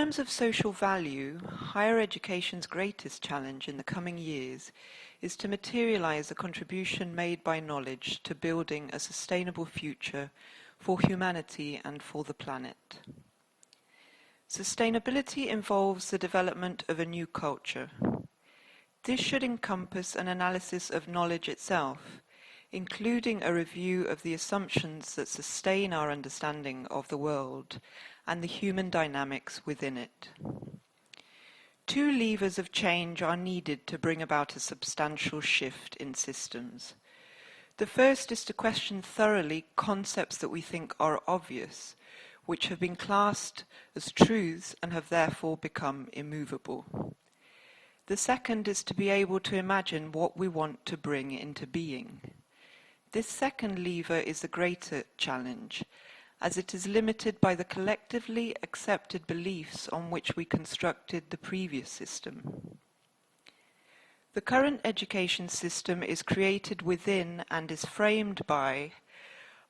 terms of social value, higher education's greatest challenge in the coming years is to materialize the contribution made by knowledge to building a sustainable future for humanity and for the planet. Sustainability involves the development of a new culture. This should encompass an analysis of knowledge itself, including a review of the assumptions that sustain our understanding of the world and the human dynamics within it. Two levers of change are needed to bring about a substantial shift in systems. The first is to question thoroughly concepts that we think are obvious, which have been classed as truths and have therefore become immovable. The second is to be able to imagine what we want to bring into being. This second lever is the greater challenge, as it is limited by the collectively accepted beliefs on which we constructed the previous system. The current education system is created within and is framed by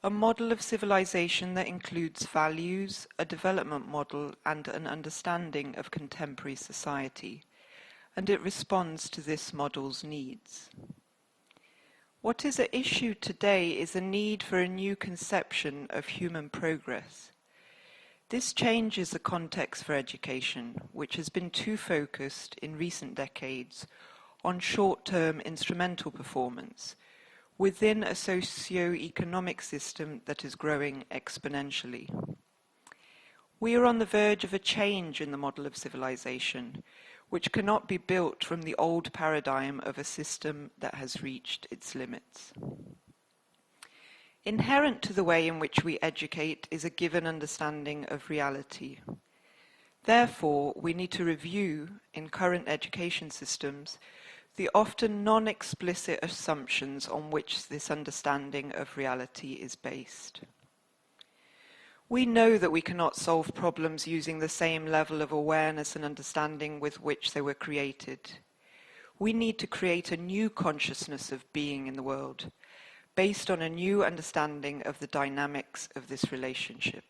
a model of civilization that includes values, a development model, and an understanding of contemporary society, and it responds to this model's needs. What is at issue today is a need for a new conception of human progress. This changes the context for education, which has been too focused in recent decades on short-term instrumental performance within a socio-economic system that is growing exponentially. We are on the verge of a change in the model of civilization, which cannot be built from the old paradigm of a system that has reached its limits. Inherent to the way in which we educate is a given understanding of reality. Therefore, we need to review, in current education systems, the often non-explicit assumptions on which this understanding of reality is based. We know that we cannot solve problems using the same level of awareness and understanding with which they were created. We need to create a new consciousness of being in the world, based on a new understanding of the dynamics of this relationship.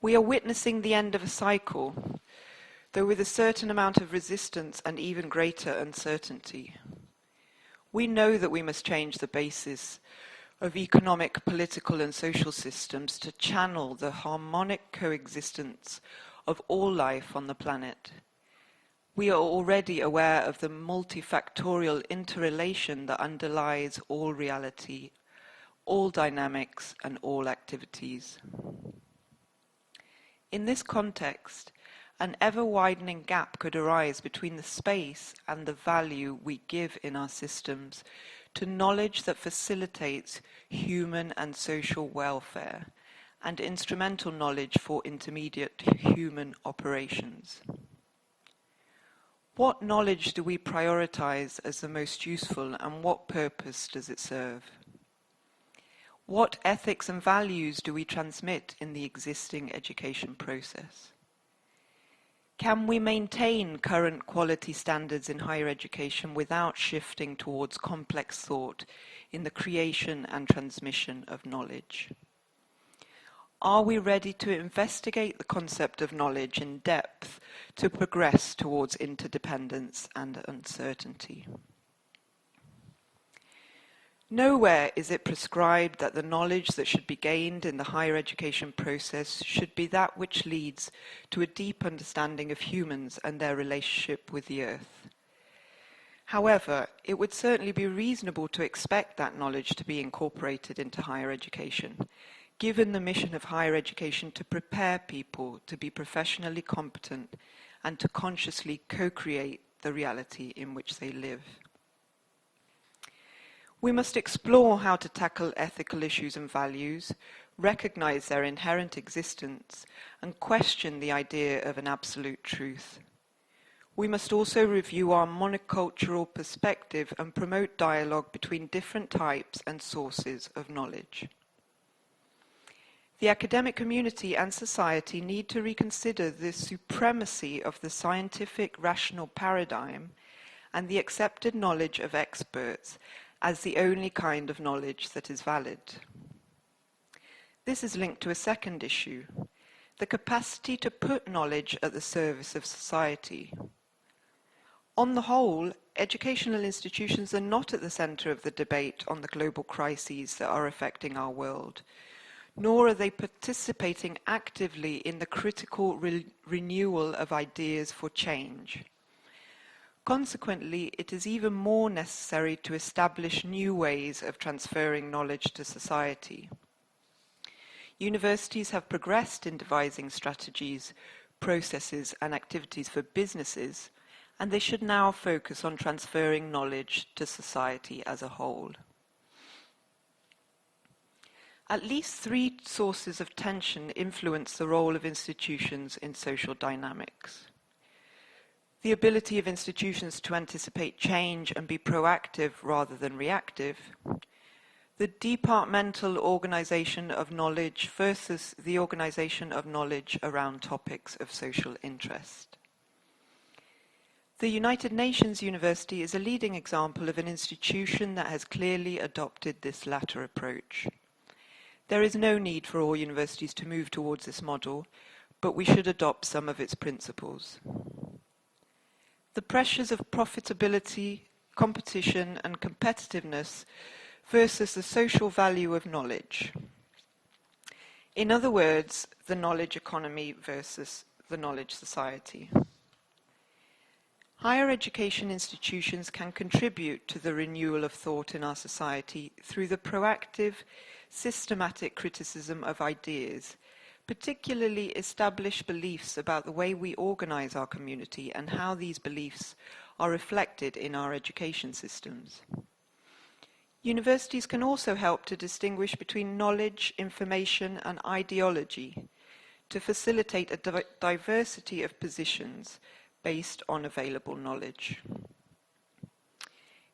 We are witnessing the end of a cycle, though with a certain amount of resistance and even greater uncertainty. We know that we must change the basis of economic, political and social systems to channel the harmonic coexistence of all life on the planet. We are already aware of the multifactorial interrelation that underlies all reality, all dynamics and all activities. In this context, an ever-widening gap could arise between the space and the value we give in our systems to knowledge that facilitates human and social welfare, and instrumental knowledge for intermediate human operations. What knowledge do we prioritize as the most useful, and what purpose does it serve? What ethics and values do we transmit in the existing education process? Can we maintain current quality standards in higher education without shifting towards complex thought in the creation and transmission of knowledge? Are we ready to investigate the concept of knowledge in depth to progress towards interdependence and uncertainty? Nowhere is it prescribed that the knowledge that should be gained in the higher education process should be that which leads to a deep understanding of humans and their relationship with the earth. However, it would certainly be reasonable to expect that knowledge to be incorporated into higher education, given the mission of higher education to prepare people to be professionally competent and to consciously co-create the reality in which they live. We must explore how to tackle ethical issues and values, recognize their inherent existence, and question the idea of an absolute truth. We must also review our monocultural perspective and promote dialogue between different types and sources of knowledge. The academic community and society need to reconsider the supremacy of the scientific rational paradigm and the accepted knowledge of experts as the only kind of knowledge that is valid. This is linked to a second issue, the capacity to put knowledge at the service of society. On the whole, educational institutions are not at the centre of the debate on the global crises that are affecting our world, nor are they participating actively in the critical renewal of ideas for change. Consequently, it is even more necessary to establish new ways of transferring knowledge to society. Universities have progressed in devising strategies, processes, and activities for businesses, and they should now focus on transferring knowledge to society as a whole. At least three sources of tension influence the role of institutions in social dynamics. The ability of institutions to anticipate change and be proactive rather than reactive, the departmental organization of knowledge versus the organization of knowledge around topics of social interest. The United Nations University is a leading example of an institution that has clearly adopted this latter approach. There is no need for all universities to move towards this model, but we should adopt some of its principles. The pressures of profitability, competition, and competitiveness versus the social value of knowledge. In other words, the knowledge economy versus the knowledge society. Higher education institutions can contribute to the renewal of thought in our society through the proactive, systematic criticism of ideas, particularly established beliefs about the way we organize our community and how these beliefs are reflected in our education systems. Universities can also help to distinguish between knowledge, information, and ideology to facilitate a diversity of positions based on available knowledge.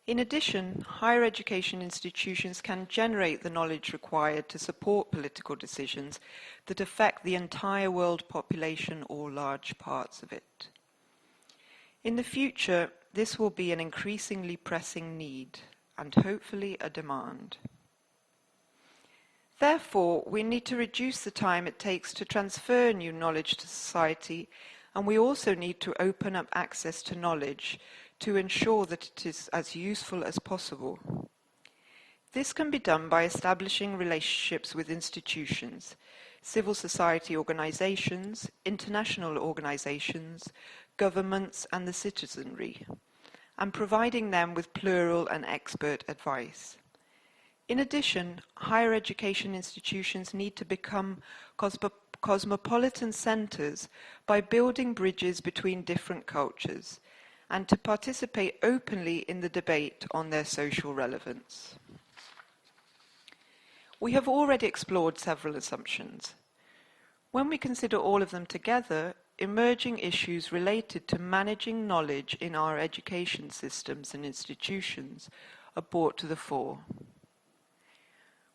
In addition, higher education institutions can generate the knowledge required to support political decisions that affect the entire world population or large parts of it. In the future, this will be an increasingly pressing need and hopefully a demand. Therefore, we need to reduce the time it takes to transfer new knowledge to society, and we also need to open up access to knowledge to ensure that it is as useful as possible. This can be done by establishing relationships with institutions, civil society organizations, international organizations, governments, and the citizenry, and providing them with plural and expert advice. In addition, higher education institutions need to become cosmopolitan centers by building bridges between different cultures and to participate openly in the debate on their social relevance. We have already explored several assumptions. When we consider all of them together, emerging issues related to managing knowledge in our education systems and institutions are brought to the fore.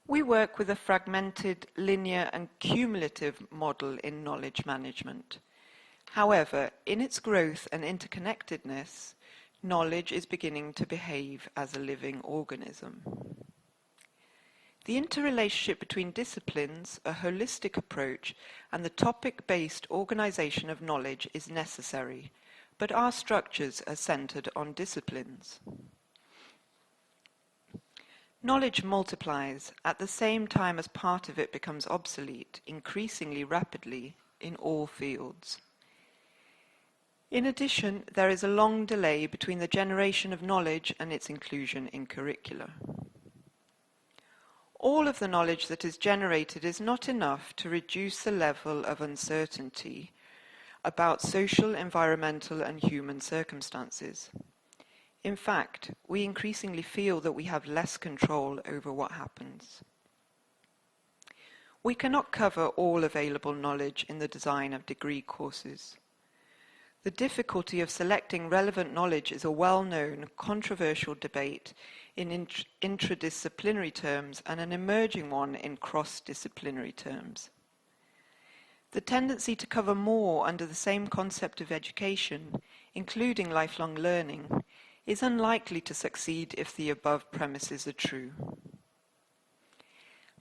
We work with a fragmented, linear, and cumulative model in knowledge management. However, in its growth and interconnectedness, knowledge is beginning to behave as a living organism. The interrelationship between disciplines, a holistic approach, and the topic-based organization of knowledge is necessary, but our structures are centered on disciplines. Knowledge multiplies at the same time as part of it becomes obsolete, increasingly rapidly in all fields. In addition, there is a long delay between the generation of knowledge and its inclusion in curricula. All of the knowledge that is generated is not enough to reduce the level of uncertainty about social, environmental, and human circumstances. In fact, we increasingly feel that we have less control over what happens. We cannot cover all available knowledge in the design of degree courses. The difficulty of selecting relevant knowledge is a well-known, controversial debate in intradisciplinary terms and an emerging one in cross-disciplinary terms. The tendency to cover more under the same concept of education, including lifelong learning, is unlikely to succeed if the above premises are true.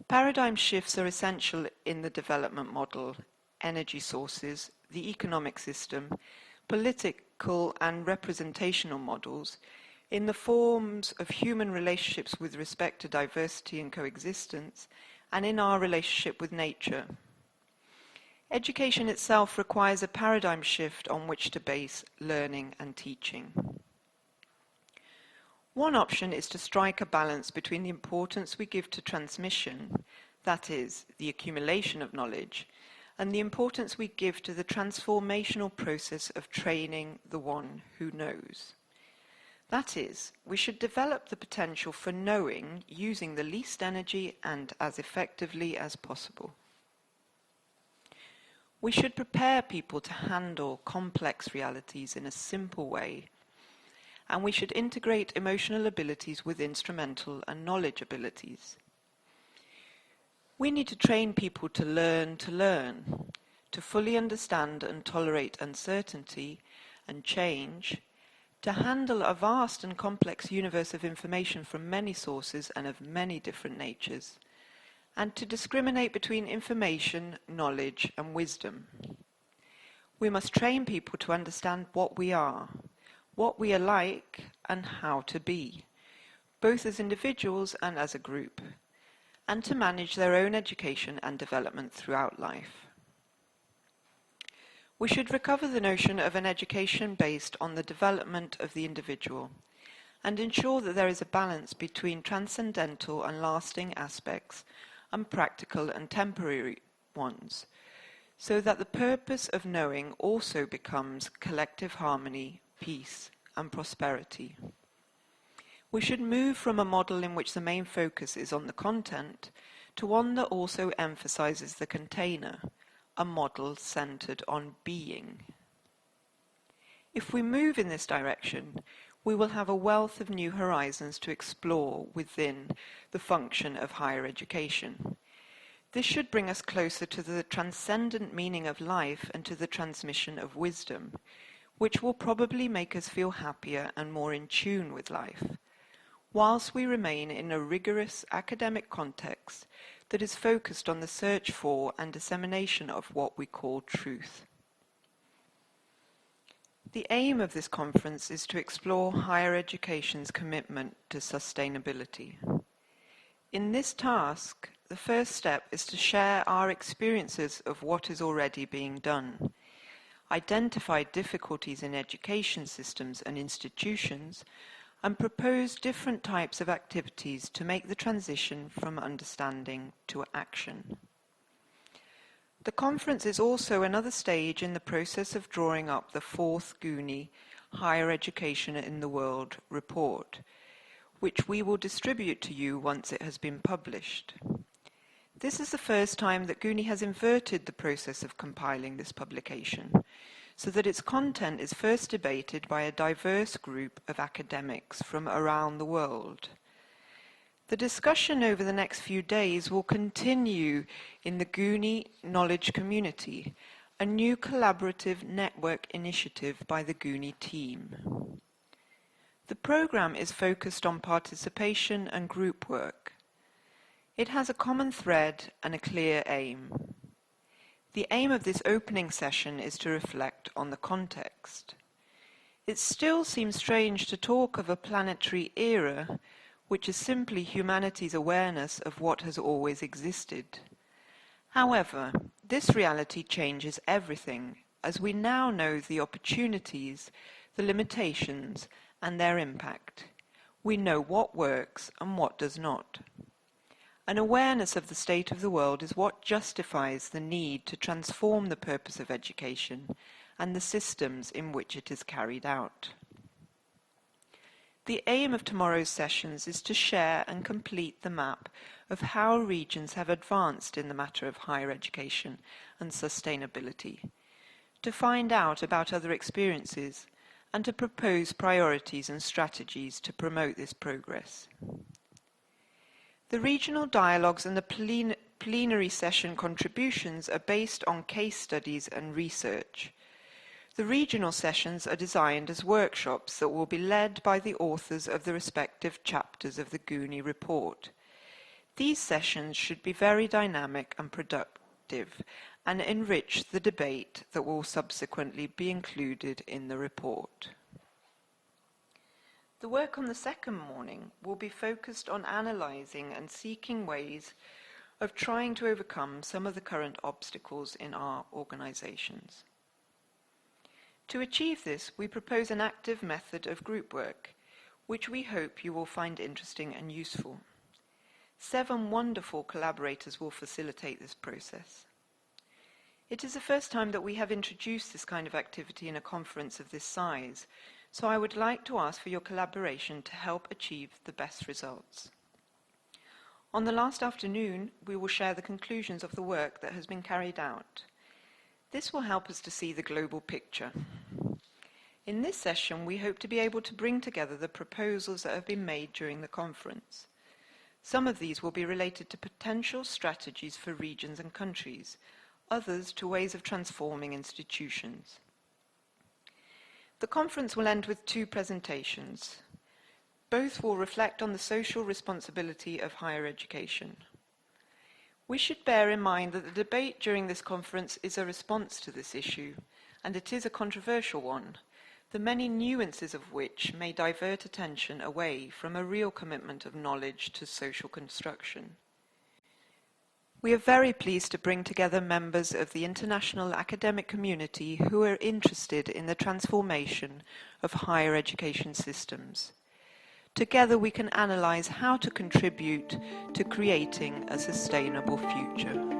Paradigm shifts are essential in the development model, energy sources, the economic system, political and representational models, in the forms of human relationships with respect to diversity and coexistence, and in our relationship with nature. Education itself requires a paradigm shift on which to base learning and teaching. One option is to strike a balance between the importance we give to transmission, that is, the accumulation of knowledge, and the importance we give to the transformational process of training the one who knows. That is, we should develop the potential for knowing using the least energy and as effectively as possible. We should prepare people to handle complex realities in a simple way, and we should integrate emotional abilities with instrumental and knowledge abilities. We need to train people to learn, to fully understand and tolerate uncertainty and change, to handle a vast and complex universe of information from many sources and of many different natures, and to discriminate between information, knowledge, and wisdom. We must train people to understand what we are like, and how to be, both as individuals and as a group, and to manage their own education and development throughout life. We should recover the notion of an education based on the development of the individual, and ensure that there is a balance between transcendental and lasting aspects and practical and temporary ones, so that the purpose of knowing also becomes collective harmony, peace, and prosperity. We should move from a model in which the main focus is on the content to one that also emphasizes the container, a model centered on being. If we move in this direction, we will have a wealth of new horizons to explore within the function of higher education. This should bring us closer to the transcendent meaning of life and to the transmission of wisdom, which will probably make us feel happier and more in tune with life, whilst we remain in a rigorous academic context that is focused on the search for and dissemination of what we call truth. The aim of this conference is to explore higher education's commitment to sustainability. In this task, the first step is to share our experiences of what is already being done, identify difficulties in education systems and institutions, and propose different types of activities to make the transition from understanding to action. The conference is also another stage in the process of drawing up the fourth GUNI Higher Education in the World report, which we will distribute to you once it has been published. This is the first time that GUNI has inverted the process of compiling this publication, so that its content is first debated by a diverse group of academics from around the world. The discussion over the next few days will continue in the GUNI Knowledge Community, a new collaborative network initiative by the GUNI team. The program is focused on participation and group work. It has a common thread and a clear aim. The aim of this opening session is to reflect on the context. It still seems strange to talk of a planetary era, which is simply humanity's awareness of what has always existed. However, this reality changes everything, as we now know the opportunities, the limitations, and their impact. We know what works and what does not. An awareness of the state of the world is what justifies the need to transform the purpose of education and the systems in which it is carried out. The aim of tomorrow's sessions is to share and complete the map of how regions have advanced in the matter of higher education and sustainability, to find out about other experiences, and to propose priorities and strategies to promote this progress. The regional dialogues and the plenary session contributions are based on case studies and research. The regional sessions are designed as workshops that will be led by the authors of the respective chapters of the GUNI report. These sessions should be very dynamic and productive, and enrich the debate that will subsequently be included in the report. The work on the second morning will be focused on analysing and seeking ways of trying to overcome some of the current obstacles in our organisations. To achieve this, we propose an active method of group work, which we hope you will find interesting and useful. 7 wonderful collaborators will facilitate this process. It is the first time that we have introduced this kind of activity in a conference of this size, so I would like to ask for your collaboration to help achieve the best results. On the last afternoon, we will share the conclusions of the work that has been carried out. This will help us to see the global picture. In this session, we hope to be able to bring together the proposals that have been made during the conference. Some of these will be related to potential strategies for regions and countries, others to ways of transforming institutions. The conference will end with 2 presentations. Both will reflect on the social responsibility of higher education. We should bear in mind that the debate during this conference is a response to this issue, and it is a controversial one, the many nuances of which may divert attention away from a real commitment of knowledge to social construction. We are very pleased to bring together members of the international academic community who are interested in the transformation of higher education systems. Together we can analyse how to contribute to creating a sustainable future.